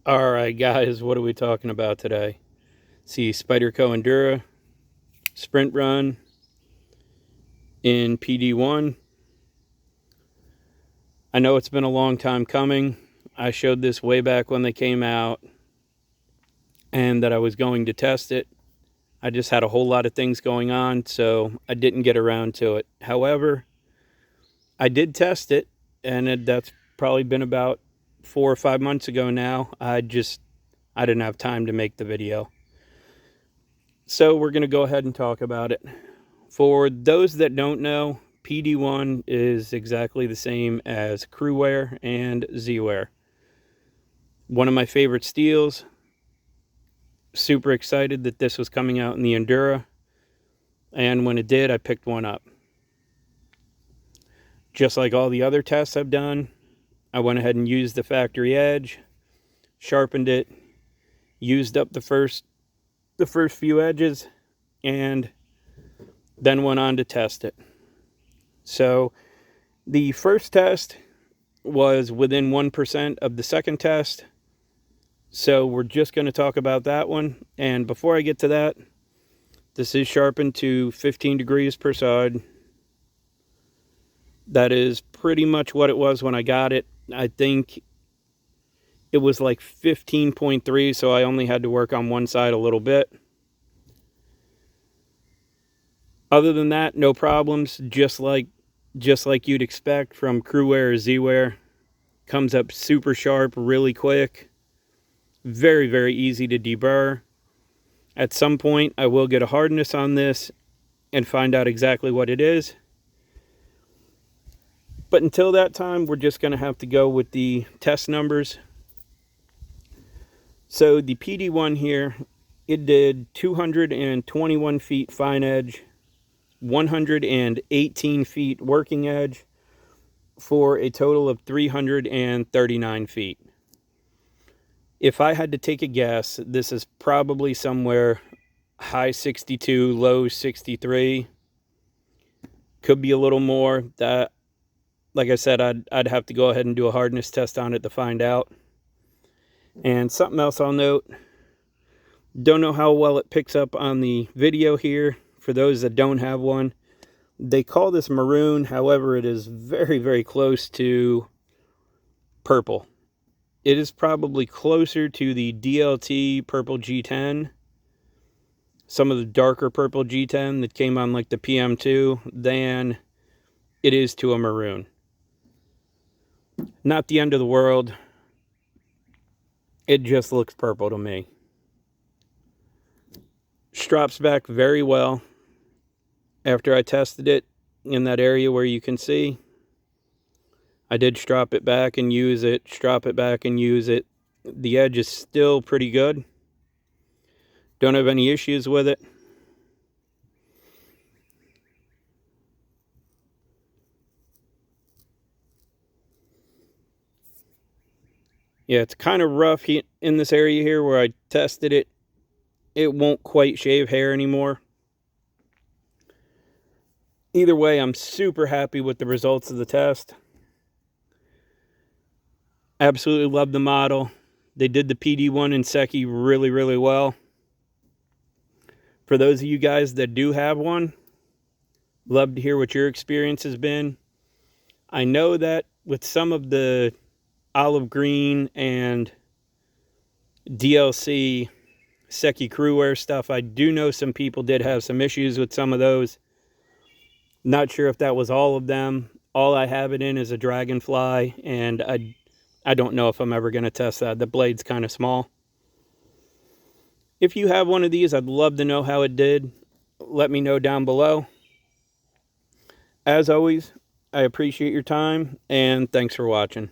Alright guys, what are we talking about today? See Spyderco Endura sprint run in PD1. I know it's been a long time coming. I showed this way back when they came out and that I was going to test it. I just had a whole lot of things going on, so I didn't get around to it. However, I did test it, and that's probably been about 4 or 5 months ago now. I didn't have time to make the video. So we're going to go ahead and talk about it. For those that don't know, PD1 is exactly the same as crew wear and Z wear. One of my favorite steels. Super excited that this was coming out in the Endura. And when it did, I picked one up. Just like all the other tests I've done, I went ahead and used the factory edge, sharpened it, used up the first few edges, and then went on to test it. So the first test was within 1% of the second test. So we're just going to talk about that one. And before I get to that, this is sharpened to 15 degrees per side. That is pretty much what it was when I got it. I think it was like 15.3, so I only had to work on one side a little bit. Other than that, no problems. Just like you'd expect from crew wear or Z wear. Comes up super sharp, really quick. Very, very easy to deburr. At some point, I will get a hardness on this and find out exactly what it is. But until that time, we're just going to have to go with the test numbers. So the PD1 here, it did 221 feet fine edge, 118 feet working edge, for a total of 339 feet. If I had to take a guess, this is probably somewhere high 62, low 63. Could be a little more. That, like I said, I'd have to go ahead and do a hardness test on it to find out. And something else I'll note, don't know how well it picks up on the video here. For those that don't have one, they call this maroon. However, it is very, very close to purple. It is probably closer to the DLT purple G10, some of the darker purple G10 that came on like the PM2, than it is to a maroon. Not the end of the world. It just looks purple to me. Strops back very well. After I tested it in that area where you can see, I did strop it back and use it, strop it back and use it. The edge is still pretty good. Don't have any issues with it. Yeah, it's kind of rough in this area here where I tested it. It won't quite shave hair anymore. Either way, I'm super happy with the results of the test. Absolutely love the model. They did the PD1 in Seki really, really well. For those of you guys that do have one, love to hear what your experience has been. I know that with some of the olive green and DLC Seki crew wear stuff, I do know some people did have some issues with some of those. Not sure if that was all of them. All I have it in is a Dragonfly, and I don't know if I'm ever going to test that. The blade's kind of small. If you have one of these, I'd love to know how it did. Let me know down below. As always, I appreciate your time, and thanks for watching.